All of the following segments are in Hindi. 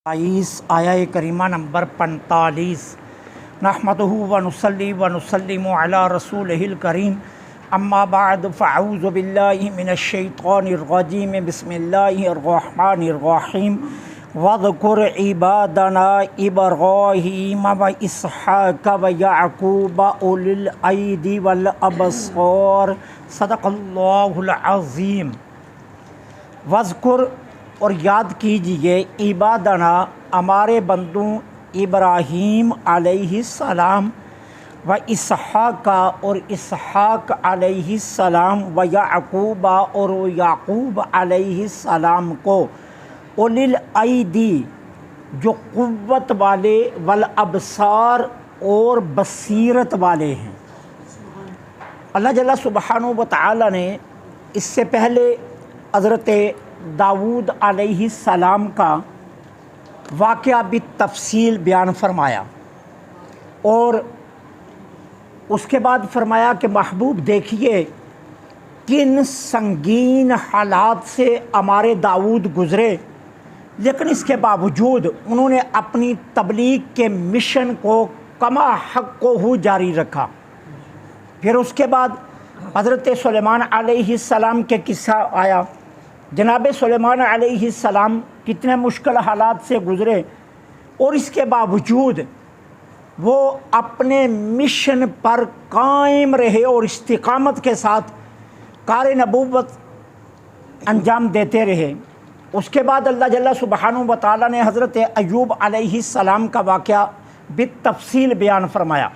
आया करीमा नंबर 45। नहमदुहु व नुसल्ली व नुसल्लिमु अला रसूलिहिल करीम, अम्मा बाद फ़अऊज़ु बिल्लाहि मिनश शैतानिर रजीम, बिस्मिल्लाहिर रहमानिर रहीम। वज़कुर इबादना इब्राहीम व इसहाक़ व याक़ूब उलिल ऐदी वल अबसार। सदक़ल्लाहुल अज़ीम। वज़कुर और याद कीजिए इबादना हमारे बंदों इब्राहीम अलैहिस्सलाम व इसहाक़ और इसहाक़ अलैहिस्सलाम व याक़ूब और याक़ूब अलैहिस्सलाम को उलिल ऐदी जो क़ुव्वत वाले वल अबसार और बसीरत वाले हैं। अल्लाह जल्ला सुब्हानहू व तआला ने इससे पहले हज़रत दाऊद अलैहिस्सलाम का वाक़या भी तफ़सील बयान फरमाया और उसके बाद फरमाया कि महबूब देखिए किन संगीन हालात से हमारे दाऊद गुज़रे, लेकिन इसके बावजूद उन्होंने अपनी तबलीग के मिशन को कमा हक़्क़ुहू जारी रखा। फिर उसके बाद हज़रत सुलेमान अलैहिस्सलाम के किस्सा आया। जनाब सुलेमान अलैहिस्सलाम कितने मुश्किल हालात से गुज़रे और इसके बावजूद वो अपने मिशन पर कायम रहे और इस्तिक़ामत के साथ कार नबूवत अंजाम देते रहे। उसके बाद अल्लाह जल्ला सुब्हानहू व तआला ने हज़रत अय्यूब अलैहिस्सलाम का वाक़या बितफ़सील बयान फरमाया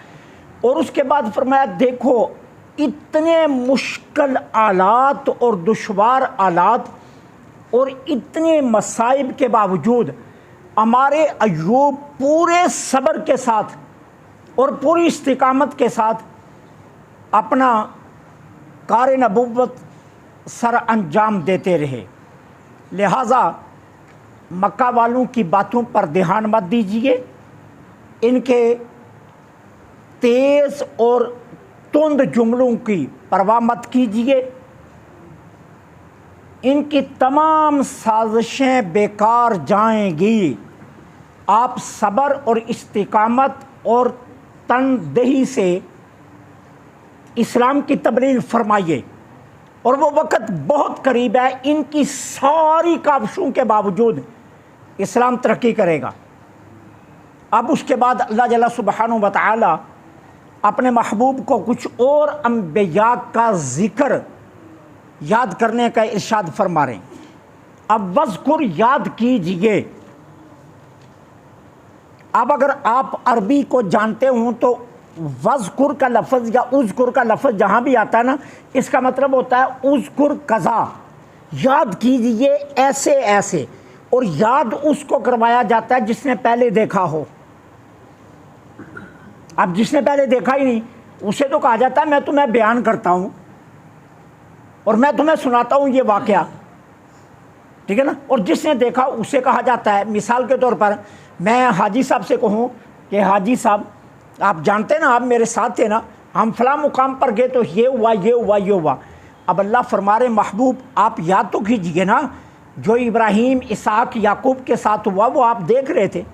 और उसके बाद फरमाया देखो इतने मुश्किल आलात और दुश्वार आलात और इतने मसाइब के बावजूद हमारे अय्यूब पूरे सब्र के साथ और पूरी इस्तिक़ामत के साथ अपना कार नबूवत सर अंजाम देते रहे। लिहाजा मक्का वालों की बातों पर ध्यान मत दीजिए, इनके तेज़ और तुंद जुमलों की परवाह मत कीजिए, इनकी तमाम साजिशें बेकार जाएंगी। आप सब्र और इस्तिक़ामत और तनदेही से इस्लाम की तबलीग फरमाइए और वो वक़्त बहुत करीब है, इनकी सारी काविशों के बावजूद इस्लाम तरक्की करेगा। अब उसके बाद अल्लाह जल्ला सुब्हानहू व तआला अपने महबूब को कुछ और अंबिया का ज़िक्र याद करने का इरशाद फरमा रहे हैं। अब वज़कुर याद कीजिए। अब अगर आप अरबी को जानते हों तो वज़कुर का लफ्ज़ या उज़कुर का लफ्ज़ जहाँ भी आता है ना, इसका मतलब होता है उज़कुर कज़ा, याद कीजिए ऐसे ऐसे। और याद उसको करवाया जाता है जिसने पहले देखा हो। अब जिसने पहले देखा ही नहीं उसे तो कहा जाता है मैं तुम्हें बयान करता हूँ और मैं तुम्हें सुनाता हूँ ये वाक़या, ठीक है ना। और जिसने देखा उसे कहा जाता है, मिसाल के तौर पर मैं हाजी साहब से कहूँ कि हाजी साहब आप जानते ना, आप मेरे साथ थे ना, हम फ़लाँ मुकाम पर गए तो ये हुआ ये हुआ ये हुआ। अब अल्लाह फरमा रहे महबूब आप याद तो कीजिए ना, जो इब्राहीम इसहाक़ याकूब के साथ हुआ वो आप देख रहे थे।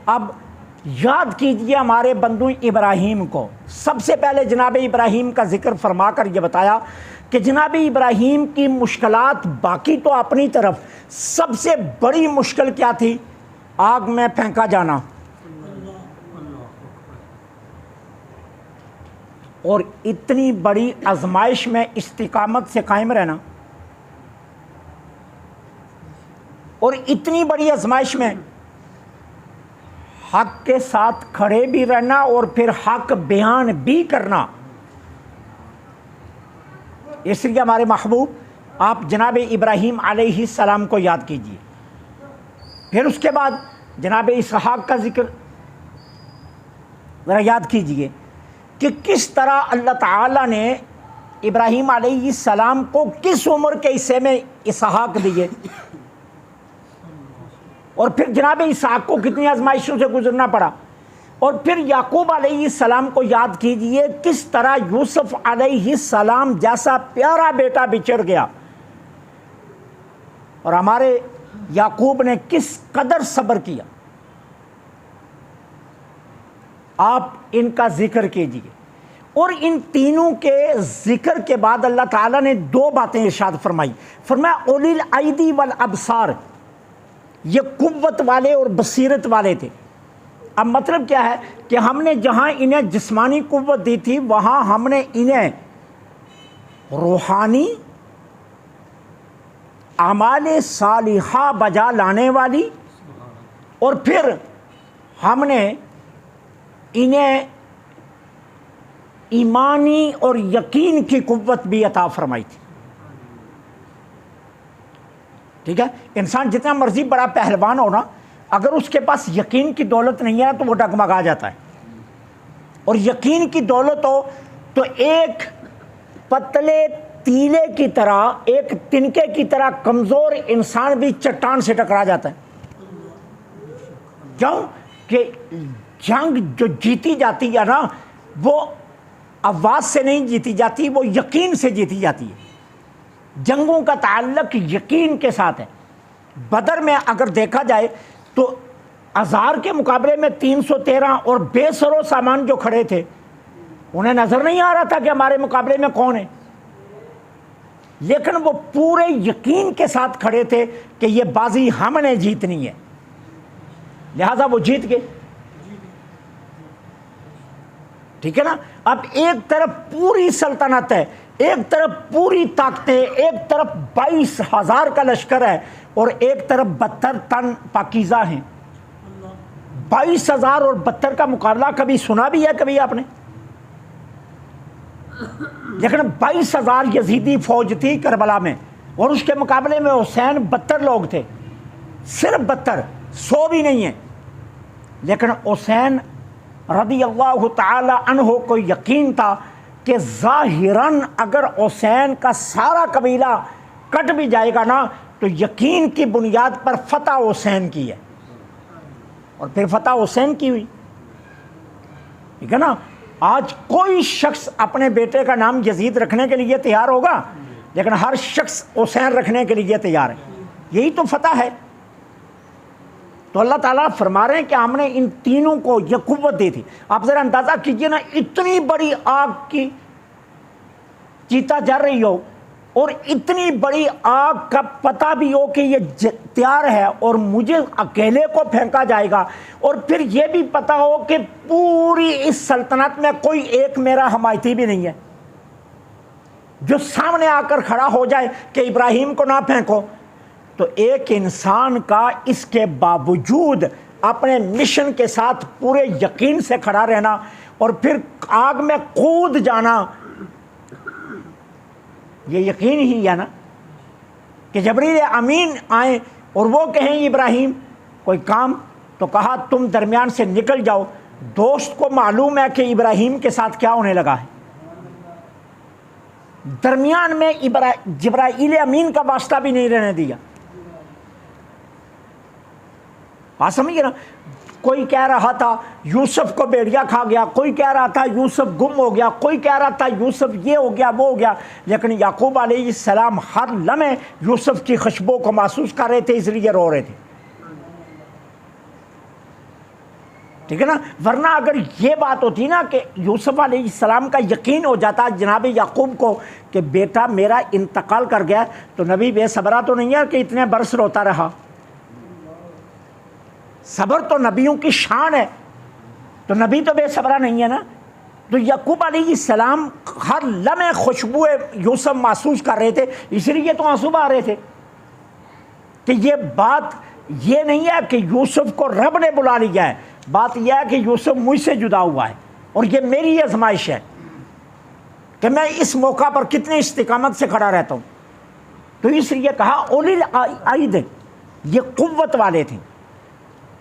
अब याद कीजिए हमारे बंदू इब्राहीम को। सबसे पहले जनाब इब्राहीम का जिक्र फरमा कर ये बताया कि जनाब इब्राहीम की मुश्किलात बाकी तो अपनी तरफ, सबसे बड़ी मुश्किल क्या थी? आग में फेंका जाना और इतनी बड़ी आजमाइश में इस्तिकामत से कायम रहना और इतनी बड़ी आजमाइश में हक के साथ खड़े भी रहना और फिर हक बयान भी करना। इसलिए हमारे महबूब आप जनाब इब्राहीम अलैहिस्सलाम को याद कीजिए। फिर उसके बाद जनाब इसहाक़ का जिक्र ज़रा याद कीजिए कि किस तरह अल्लाह ताला ने इब्राहीम अलैहिस्सलाम को किस उम्र के हिस्से में इसहाक़ दिए और फिर जनाब इसहाक़ को कितनी आजमाइशों से गुजरना पड़ा। और फिर याकूब अलैहिस्सलाम को याद कीजिए किस तरह यूसुफ अलैहिस्सलाम जैसा प्यारा बेटा बिछड़ गया और हमारे याकूब ने किस कदर सब्र किया, आप इनका जिक्र कीजिए। और इन तीनों के जिक्र के बाद अल्लाह ताला ने दो बातें इरशाद फरमाई। फरमाया उलिल आइदी वल अबसार, ये कुव्वत वाले और बसीरत वाले थे। अब मतलब क्या है कि हमने जहां इन्हें जिस्मानी कुव्वत दी थी, वहां हमने इन्हें रूहानी आमाले सालिहा बजा लाने वाली, और फिर हमने इन्हें ईमानी और यकीन की कुव्वत भी अता फरमाई थी। ठीक है, इंसान जितना मर्जी बड़ा पहलवान हो ना, अगर उसके पास यकीन की दौलत नहीं है ना, तो वो डगमगा जाता है। और यकीन की दौलत हो तो एक पतले तीले की तरह, एक तिनके की तरह कमजोर इंसान भी चट्टान से टकरा जाता है। क्यों कि जंग जो जीती जाती है ना, वो आवाज से नहीं जीती जाती, वो यकीन से जीती जाती है। जंगों का ताल्लुक यकीन के साथ है। बदर में अगर देखा जाए तो 1000 के मुकाबले में 313 और बेसरो सामान जो खड़े थे, उन्हें नजर नहीं आ रहा था कि हमारे मुकाबले में कौन है, लेकिन वो पूरे यकीन के साथ खड़े थे कि ये बाजी हमने जीतनी है, लिहाजा वो जीत गए। ठीक है ना। अब एक तरफ पूरी सल्तनत है, एक तरफ पूरी ताकतें, एक तरफ 22,000 का लश्कर है और एक तरफ 72 टन पाकीज़ा हैं। 22,000 और 72 का मुकाबला कभी सुना भी है कभी आपने? लेकिन 22,000 यजीदी फौज थी करबला में, और उसके मुकाबले में हुसैन 72 लोग थे, सिर्फ 72, 100 भी नहीं है। लेकिन हुसैन रदी अल्लाह ताला अन्हो को यकीन था कि ज़ाहिरन अगर हुसैन का सारा कबीला कट भी जाएगा ना, तो यकीन की बुनियाद पर फतह हुसैन की है, और फिर फतह हुसैन की हुई। ठीक है ना। आज कोई शख्स अपने बेटे का नाम यजीद रखने के लिए तैयार होगा, लेकिन हर शख्स हुसैन रखने के लिए तैयार है। यही तो फतह है। तो अल्लाह ताला फरमा रहे हैं कि हमने इन तीनों को यह कुव्वत दी थी। आप जरा अंदाजा कीजिए ना, इतनी बड़ी आग की चीता जल रही हो और इतनी बड़ी आग का पता भी हो कि ये तैयार है और मुझे अकेले को फेंका जाएगा, और फिर ये भी पता हो कि पूरी इस सल्तनत में कोई एक मेरा हमायती भी नहीं है जो सामने आकर खड़ा हो जाए कि इब्राहिम को ना फेंको। तो एक इंसान का इसके बावजूद अपने मिशन के साथ पूरे यकीन से खड़ा रहना और फिर आग में कूद जाना, ये यकीन ही है ना कि जबरील अमीन आए और वो कहें इब्राहिम कोई काम, तो कहा तुम दरमियान से निकल जाओ। दोस्त को मालूम है कि इब्राहिम के साथ क्या होने लगा है, दरमियान में जिब्राइल अमीन का वास्ता भी नहीं रहने दिया। बात समझिए ना। कोई कह रहा था यूसुफ को भेड़िया खा गया, कोई कह रहा था यूसुफ गुम हो गया, कोई कह रहा था यूसुफ ये हो गया वो हो गया, लेकिन याकूब अलैहिस्सलाम हर लम्हे यूसुफ की खुशबू को महसूस कर रहे थे, इसलिए रो रहे थे। ठीक है ना। वरना अगर ये बात होती ना कि यूसुफ अलैहिस्सलाम का यकीन हो जाता जनाब याकूब को कि बेटा मेरा इंतकाल कर गया, तो नबी बेसब्रा तो नहीं है कि इतने बरस रोता रहा। सब्र तो नबियों की शान है, तो नबी तो बेसब्रा नहीं है ना। तो याकूब अलैहिस्सलाम हर लम्हे खुशबू यूसुफ महसूस कर रहे थे, इसलिए तो आंसू बहा रहे थे कि ये बात ये नहीं है कि यूसुफ को रब ने बुला लिया है, बात यह है कि यूसुफ मुझसे जुदा हुआ है और ये मेरी आजमाइश है कि मैं इस मौका पर कितनी इस्तिकामत से खड़ा रहता हूँ। तो इसलिए कहा उलिल आइद, ये कुव्वत वाले थे।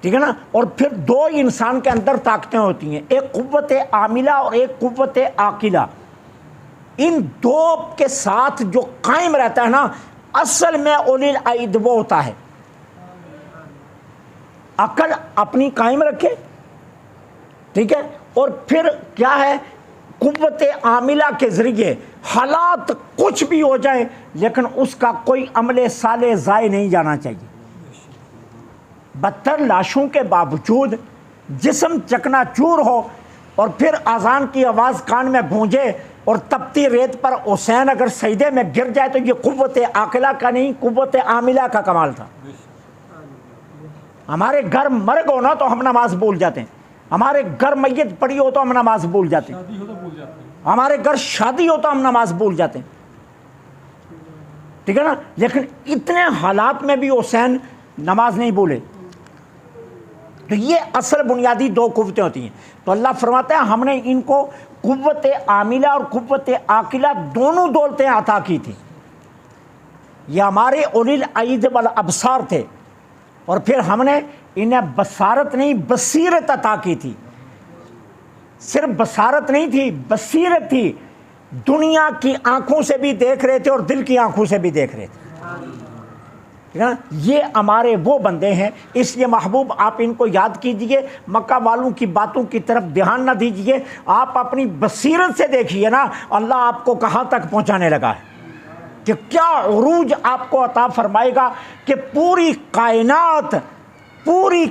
ठीक है ना। और फिर दो इंसान के अंदर ताकतें होती हैं, एक कुव्वत आमिला और एक कुव्वत आकिला। इन दो के साथ जो कायम रहता है ना, असल में उलिल आइद वो होता है अकल अपनी कायम रखे। ठीक है। और फिर क्या है, कुव्वत आमिला के जरिए हालात कुछ भी हो जाए, लेकिन उसका कोई अमले साले ज़ाय नहीं जाना चाहिए। 72 लाशों के बावजूद जिस्म चकनाचूर हो और फिर अजान की आवाज़ कान में गूंजे और तपती रेत पर हुसैन अगर सजदे में गिर जाए, तो ये कुव्वत आकिला का नहीं, कुव्वत आमिला का कमाल था। हमारे घर मर्ग हो ना तो हम नमाज भूल जाते हैं, हमारे घर मैयत पड़ी हो तो हम नमाज भूल जाते हैं, हमारे घर शादी हो तो हम नमाज भूल जाते हैं, ठीक है ना। लेकिन इतने हालात में भी हुसैन नमाज नहीं भूले। तो ये असल बुनियादी दो कुव्वतें होती हैं। तो अल्लाह फरमाता है हमने इनको कुव्वत आमिला और कुव्वत आकिला दोनों दौलतें अता की थी। ये हमारे उलिल अयद वल अबसार थे, और फिर हमने इन्हें बसारत नहीं बसीरत अता की थी। सिर्फ बसारत नहीं थी, बसीरत थी। दुनिया की आंखों से भी देख रहे थे और दिल की आंखों से भी देख रहे थे, ठीक है ना। ये हमारे वो बंदे हैं। इसलिए महबूब आप इनको याद कीजिए, मक्का वालों की बातों की तरफ ध्यान ना दीजिए। आप अपनी बसीरत से देखिए ना अल्लाह आपको कहाँ तक पहुँचाने लगा है, कि क्या उरूज आपको अता फरमाएगा कि पूरी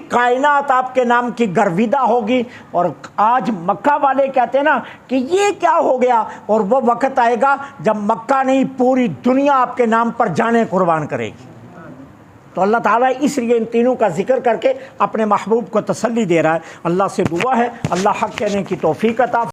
कायनात आपके नाम की गर्विदा होगी। और आज मक्का वाले कहते हैं ना कि ये क्या हो गया, और वो वक्त आएगा जब मक्का नहीं पूरी दुनिया आपके नाम पर जाने कुर्बान करेगी। तो अल्लाह ताला इसलिए इन तीनों का जिक्र करके अपने महबूब को तसल्ली दे रहा है। अल्लाह से दुआ है अल्लाह हक़ कहने की तौफीक अता